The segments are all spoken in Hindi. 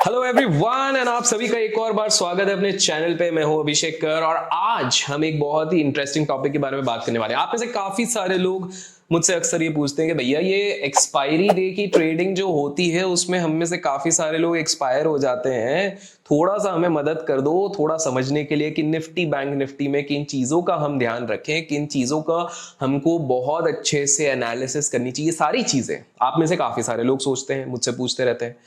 हेलो एवरीवन एंड आप सभी का एक और बार स्वागत है अपने चैनल पे। मैं हूं अभिषेक कर और आज हम एक बहुत ही इंटरेस्टिंग टॉपिक के बारे में बात करने वाले हैं। आप में से काफी सारे लोग मुझसे अक्सर ये पूछते हैं कि भैया ये एक्सपायरी डे की ट्रेडिंग जो होती है उसमें हम में से काफी सारे लोग एक्सपायर हो जाते हैं, थोड़ा सा हमें मदद कर दो थोड़ा समझने के लिए कि निफ्टी बैंक निफ्टी में किन चीजों का हम ध्यान रखें, किन चीजों का हमको बहुत अच्छे से एनालिसिस करनी चाहिए। सारी चीजें आप में से काफी सारे लोग सोचते हैं, मुझसे पूछते रहते हैं।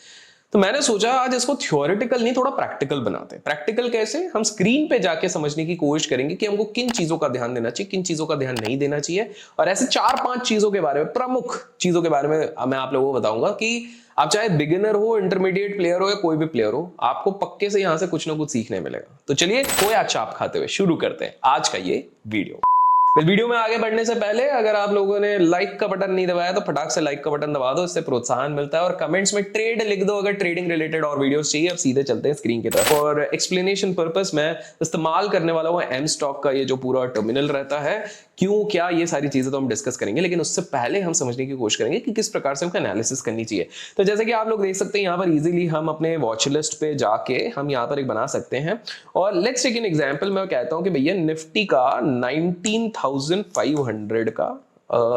तो मैंने सोचा आज इसको थ्योरेटिकल नहीं थोड़ा प्रैक्टिकल बनाते हैं। प्रैक्टिकल कैसे? हम स्क्रीन पे जाके समझने की कोशिश करेंगे कि हमको किन चीजों का ध्यान देना चाहिए, किन चीजों का ध्यान नहीं देना चाहिए, और ऐसे 4-5 चीजों के बारे में, प्रमुख चीजों के बारे में मैं आप लोगों को बताऊंगा कि आप चाहे बिगिनर हो, इंटरमीडिएट प्लेयर हो या कोई भी प्लेयर हो, आपको पक्के से यहां से कुछ ना कुछ सीखने मिलेगा। तो चलिए खोया चाप खाते हुए शुरू करते हैं आज का ये वीडियो। वीडियो में आगे बढ़ने से पहले अगर आप लोगों ने लाइक का बटन नहीं दबाया तो फटाक से लाइक का बटन दबा दो, इससे प्रोत्साहन मिलता है। और कमेंट्स में ट्रेड लिख दो अगर ट्रेडिंग रिलेटेड और वीडियोस चाहिए। अब सीधे चलते हैं स्क्रीन की तरफ। और एक्सप्लेनेशन पर्पस मैं इस्तेमाल करने वाला हूं एम स्टॉक का ये जो पूरा टर्मिनल रहता है। क्यों क्या ये सारी चीजें तो हम डिस्कस करेंगे, लेकिन उससे पहले हम समझने की कोशिश करेंगे कि किस प्रकार से हमको एनालिसिस करनी चाहिए। तो जैसे कि आप लोग देख सकते हैं यहाँ पर इजीली हम अपने वॉच लिस्ट पे जाके हम यहाँ पर एक बना सकते हैं। और लेट्स टेक एन एग्जांपल। मैं कहता हूं कि भैया निफ्टी का 19,500 का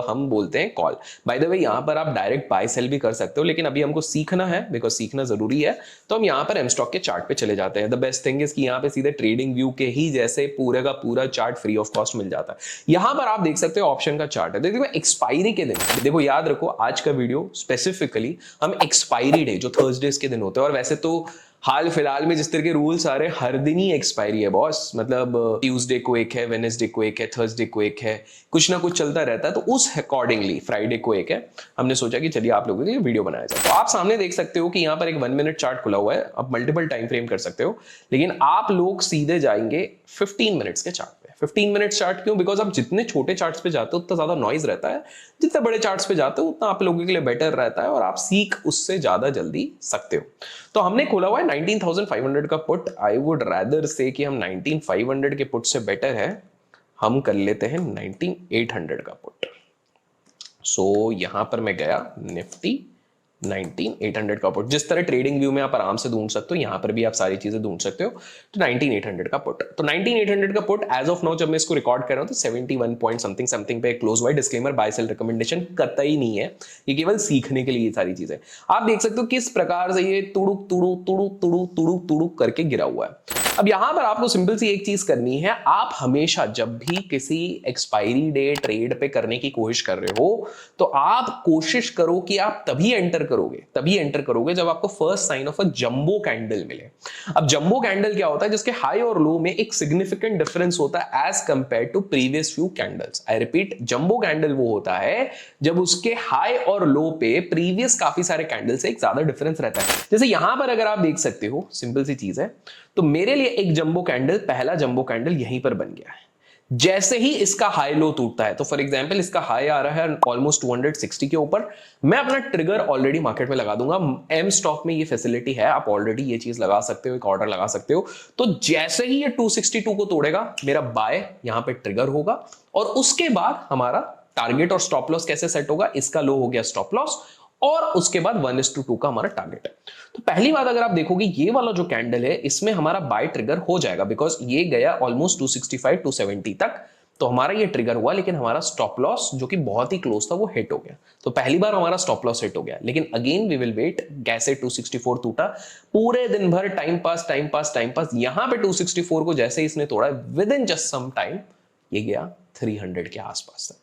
हम बोलते हैं कॉल। बाय द वे यहाँ पर आप डायरेक्ट बाय सेल भी कर सकते हो, लेकिन अभी हमको सीखना है, बिकॉज सीखना जरूरी है। तो हम यहाँ पर एम स्टॉक के चार्ट पे चले जाते हैं। द बेस्ट थिंग इज कि यहाँ पे सीधे ट्रेडिंग व्यू के ही जैसे पूरे का पूरा चार्ट फ्री ऑफ कॉस्ट मिल जाता है। यहाँ पर आप देख सकते हो ऑप्शन का चार्ट है। देखो एक्सपायरी के दिन, देखो याद रखो आज का वीडियो स्पेसिफिकली हम एक्सपायरी डे जो थर्सडेज के दिन होते हैं, और वैसे तो हाल फिलहाल में जिस तरह के रूल्स आ रहे हैं हर दिन ही एक्सपायरी है बॉस। मतलब ट्यूसडे को एक है, वेडनेसडे को एक है, थर्सडे को एक है, कुछ ना कुछ चलता रहता है। तो उस अकॉर्डिंगली फ्राइडे को एक है। हमने सोचा कि चलिए आप लोगों के लिए वीडियो बनाया जाए। तो आप सामने देख सकते हो कि यहाँ पर एक 1 मिनट चार्ट खुला हुआ है। आप मल्टीपल टाइम फ्रेम कर सकते हो, लेकिन आप लोग सीधे जाएंगे 15 मिनट्स के चार्ट पे। 15 मिनट चार्ट क्यों? बिकॉज आप जितने छोटे चार्ट्स पे जाते हो उतना ज्यादा नॉइज रहता है, जितने बड़े चार्ट्स पे जाते हो उतना आप लोगों के लिए बेटर रहता है और आप सीख उससे ज्यादा जल्दी सकते हो। तो हमने खोला हुआ है 19,500 का पुट। आई वुड रैदर से कि हम 19,500 के पुट से बेटर है हम कर लेते हैं 19,800 का पुट। सो यहां पर मैं गया निफ्टी 19,800 का पुट। जिस तरह ट्रेडिंग व्यू में आप आराम से ढूंढ सकते हो, यहां पर भी आप सारी चीजें ढूंढ सकते हो। तो 19,800 का पुट, तो 19,800 का पुट एज ऑफ नाउ जब मैं इसको रिकॉर्ड कर रहा हूं तो 71 पॉइंट समथिंग समथिंग पे क्लोज हुआ है। डिस्क्लेमर बाय सेल रिकमेंडेशन कतई नहीं है, ये केवल सीखने के लिए ये सारी चीजें। आप देख सकते हो किस प्रकार से ये तुड़ुक तुड़ुक तुड़ुक तुड़ुक तुड़ुक तुड़ुक करके गिरा हुआ है। अब यहां पर आपको सिंपल सी एक चीज करनी है। आप हमेशा जब भी किसी एक्सपायरी डे ट्रेड पे करने की कोशिश कर रहे हो तो आप कोशिश करो कि आप तभी एंटर करोगे जब आपको first sign of a jumbo candle मिले। अब जंबो कैंडल क्या होता है? जिसके हाई और लो में एक सिग्निफिकेंट डिफरेंस होता है as compare to previous few candles. I repeat, jumbo candle वो होता है जब उसके हाई और लो पे प्रीवियस काफी सारे कैंडल से एक ज्यादा डिफरेंस रहता है। जैसे यहां पर अगर आप देख सकते हो, सिंपल सी चीज है। तो मेरे लिए एक जंबो कैंडल, पहला जंबो कैंडल यहीं पर बन गया है। जैसे ही इसका हाई लो टूटता है, तो फॉर एग्जांपल इसका हाई आ रहा है ऑलमोस्ट 260 के ऊपर, मैं अपना ट्रिगर ऑलरेडी मार्केट में लगा दूंगा। एम स्टॉक में ये फैसिलिटी है, आप ऑलरेडी ये चीज लगा सकते हो, एक ऑर्डर लगा सकते हो। तो जैसे ही ये 262 को तोड़ेगा, मेरा बाय यहां पे ट्रिगर होगा और उसके बाद हमारा टारगेट और स्टॉप लॉस कैसे सेट होगा? इसका लो हो गया स्टॉप लॉस और उसके बाद 1:2 का हमारा टारगेट है। तो पहली बात अगर आप देखोगे ये वाला जो कैंडल है इसमें हमारा बाय ट्रिगर हो जाएगा, बिकॉज ये गया ऑलमोस्ट 265 270 तक, तो हमारा ये ट्रिगर हुआ। लेकिन हमारा स्टॉप लॉस जो कि बहुत ही क्लोज था वो हिट हो गया। तो पहली बार हमारा स्टॉप लॉस हिट हो गया, लेकिन अगेन वी विल वेट। कैसे 264 टूटा, पूरे दिन भर टाइम पास। यहां पे 264 को जैसे इसने तोड़ा, within just some time ये गया 300 के आसपास तक।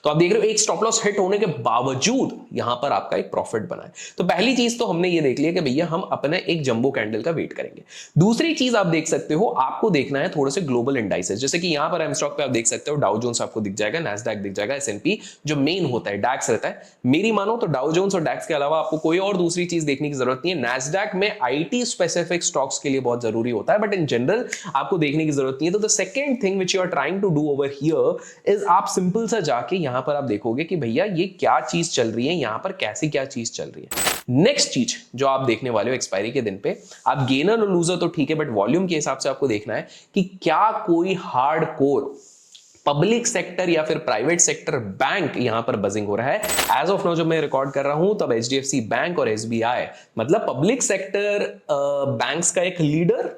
तो आप देख रहे हो एक स्टॉप लॉस हिट होने के बावजूद यहां पर आपका एक प्रॉफिट बना है। तो पहली चीज तो हमने ये देख लिया कि भैया हम अपने एक जंबो कैंडल का वेट करेंगे। दूसरी चीज आप देख सकते हो, आपको देखना है थोड़े से ग्लोबल इंडाइसेस। जैसे कि यहां पर एम स्टॉक पे आप देख सकते हो डाउ जोन्स आपको दिख जाएगा, नैस्डैक दिख जाएगा, एसएनपी जो मेन होता है, डैक्स रहता है। मेरी मानो तो डाउ जोन्स और डैक्स के अलावा आपको कोई और दूसरी चीज देखने की जरूरत नहीं है। नैस्डैक में आईटी स्पेसिफिक स्टॉक्स के लिए बहुत जरूरी होता है, बट इन जनरल आपको देखने की जरूरत नहीं है। तो the second thing which you are trying to do over here is आप सिंपल सा जाके यहां पर आप देखोगे कि भैया ये क्या चीज चल रही है, यहां पर कैसी क्या चीज चल रही है। नेक्स्ट चीज जो आप देखने वाले हो एक्सपायरी के दिन पे, आप गेनर और लूजर तो ठीक है, बट वॉल्यूम के हिसाब से आपको देखना है कि क्या कोई हार्ड कोर पब्लिक सेक्टर या फिर प्राइवेट सेक्टर बैंक यहां पर बजिंग हो रहा है। एज ऑफ नाउ जब मैं रिकॉर्ड कर रहा हूं तब एचडीएफसी बैंक और एसबीआई मतलब पब्लिक सेक्टर बैंक्स का एक leader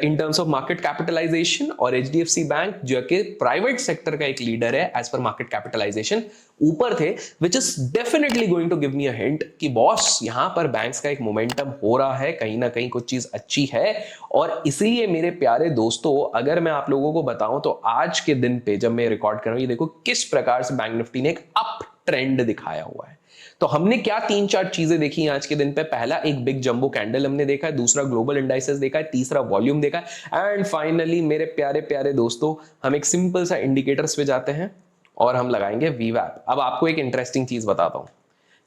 in terms of market capitalisation और एचडीएफसी बैंक जो कि प्राइवेट सेक्टर का एक लीडर है एज पर मार्केट कैपिटलाइजेशन ऊपर थे, which is definitely going to give me a hint कि बॉस यहां पर बैंक्स का एक मोमेंटम हो रहा है, कहीं ना कहीं कुछ चीज अच्छी है। और इसीलिए मेरे प्यारे दोस्तों अगर मैं आप लोगों को बताऊं तो आज के दिन पे जब मैं रिकॉर्ड कर रहा हूं ये देखो किस प्रकार से बैंक निफ्टी ने एक अप ट्रेंड दिखाया हुआ है। तो हमने क्या 3-4 चीजें देखी आज के दिन पे, पहला एक बिग जंबो कैंडल हमने देखा है, दूसरा ग्लोबल इंडाइसेस देखा है, तीसरा वॉल्यूम देखा है एंड फाइनली मेरे प्यारे प्यारे दोस्तों हम एक सिंपल सा इंडिकेटर्स पे जाते हैं और हम लगाएंगे वीवैप। अब आपको एक इंटरेस्टिंग चीज बताता हूं,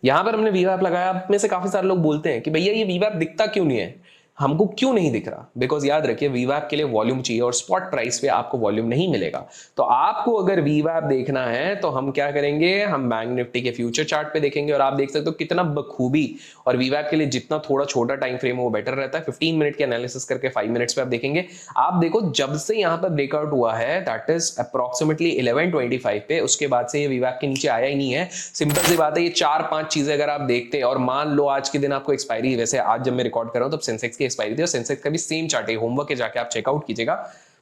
यहां पर हमने वीवैप लगाया। आप में से काफी सारे लोग बोलते हैं कि भैया ये वीवैप दिखता क्यों नहीं है, हमको क्यों नहीं दिख रहा? बिकॉज याद रखिए वीवैप के लिए वॉल्यूम चाहिए और स्पॉट प्राइस पे आपको वॉल्यूम नहीं मिलेगा। तो आपको अगर वीवैप देखना है तो हम क्या करेंगे, हम बैंक निफ्टी के फ्यूचर चार्ट पे देखेंगे और आप देख सकते हो कितना बखूबी। और वीवैप के लिए जितना थोड़ा छोटा टाइम फ्रेम है वो बेटर रहता है। 15 मिनट के एनालिसिस करके 5 मिनट्स पे आप देखेंगे। आप देखो जब से यहां पर ब्रेकआउट हुआ है दैट इज अप्रोक्सीमेटली 11:25 पे, उसके बाद से ये वीवैप के नीचे आया ही नहीं है। सिंपल सी बात है, ये 4-5 चीजें अगर आप देखते हैं और मान लो आज के दिन आपको एक्सपायरी, वैसे आज जब मैं रिकॉर्ड कर रहा हूं तब सेंसेक्स की एक्सपायरी थी और सेंसेक्स भी सेम चार्ट है, होमवर्क के जाके आप चेकआउट कीजिएगा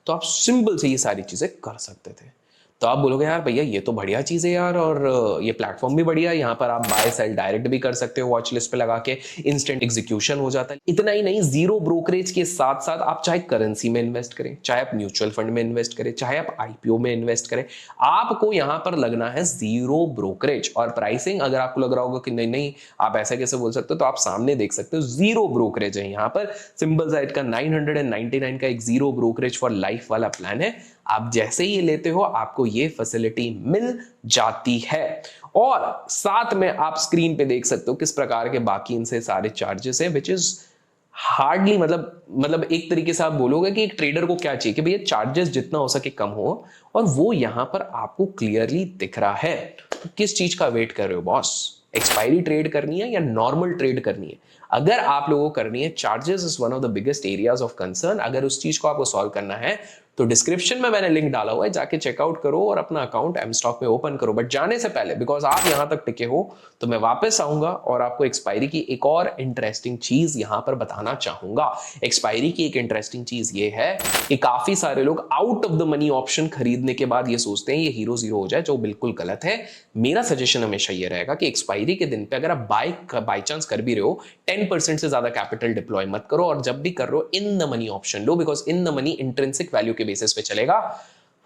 तो आप सिंपल से ये सारी चीजें कर सकते थे। तो आप बोलोगे यार भैया ये तो बढ़िया चीज है यार और ये प्लेटफॉर्म भी बढ़िया है, यहाँ पर आप बाय सेल डायरेक्ट भी कर सकते हो, वॉच लिस्ट पे लगा के इंस्टेंट एग्जीक्यूशन हो जाता है। इतना ही नहीं, जीरो ब्रोकरेज के साथ साथ आप चाहे करेंसी में इन्वेस्ट करें, चाहे आप म्यूचुअल फंड में इन्वेस्ट करें, चाहे आप आईपीओ में इन्वेस्ट करें, आपको यहां पर लगना है जीरो ब्रोकरेज। और प्राइसिंग अगर आपको लग रहा होगा कि नहीं नहीं आप ऐसा कैसे बोल सकते हो, तो आप सामने देख सकते हो जीरो ब्रोकरेज है यहाँ पर। सिंपल सा का 999 का एक जीरो ब्रोकरेज फॉर लाइफ वाला प्लान है। आप जैसे ही लेते हो आपको ये फैसिलिटी मिल जाती है और साथ में आप स्क्रीन पे देख सकते हो किस प्रकार के बाकी इनसे सारे चार्जेस है, विच इज हार्डली मतलब एक तरीके से आप बोलोगे कि एक ट्रेडर को क्या चाहिए कि भैया चार्जेस जितना हो सके कम हो, और वो यहां पर आपको क्लियरली दिख रहा है। तो किस चीज का वेट कर रहे हो बॉस? एक्सपायरी ट्रेड करनी है या नॉर्मल ट्रेड करनी है? अगर आप लोगों को करनी है, charges is one of the biggest areas of concern. अगर उस चीज को आपको सॉल्व करना है तो डिस्क्रिप्शन में मैंने लिंक डाला हुआ है, जाके चेकआउट करो और अपना अकाउंट एमस्टॉक में ओपन करो। बट जाने से पहले बिकॉज आप यहां तक टिके हो तो मैं वापस आऊंगा और आपको एक्सपायरी की एक और इंटरेस्टिंग चीज यहां पर बताना चाहूंगा। एक्सपायरी की एक इंटरेस्टिंग चीज ये है कि काफी सारे लोग out of the money option खरीदने के बाद ये सोचते हैं ये हीरो जीरो हो जाए, जो बिल्कुल गलत है। मेरा सजेशन हमेशा ये रहेगा कि एक्सपायरी के दिन पे अगर आप बाय चांस कर भी रहे हो 10% से ज्यादा कैपिटल डिप्लॉय मत करो, और जब भी कर रहे हो in the money option low, because in the money intrinsic value के बेसिस पे चलेगा।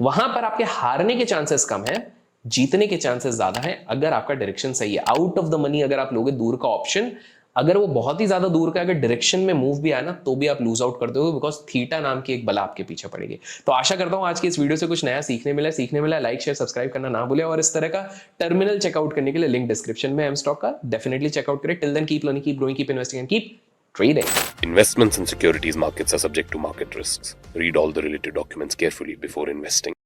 वहां पर आपके हारने के चांसेस कम है, जीतने के चांसेस ज्यादा है अगर आपका डायरेक्शन सही है। आउट ऑफ द मनी अगर आप लोगे दूर का ऑप्शन, अगर वो बहुत ही ज्यादा दूर का अगर डायरेक्शन में मूव भी आया ना तो भी आप लूज आउट कर दोगे, बिकॉज थीटा नाम की एक बला आपके पीछे पड़ेगी। तो आशा करता हूं आज की इस वीडियो से कुछ नया सीखने मिला। लाइक शेयर सब्सक्राइब करना ना भूले और इस तरह का टर्मिनल चेकआउट करने के लिए लिंक डिस्क्रिप्शन में एमस्टॉक का डेफिनेटली चेकआउट करें। Till then keep learning, keep growing, keep investing and keep trading. Investments in securities markets are subject to market risks. Read all the related documents carefully before investing.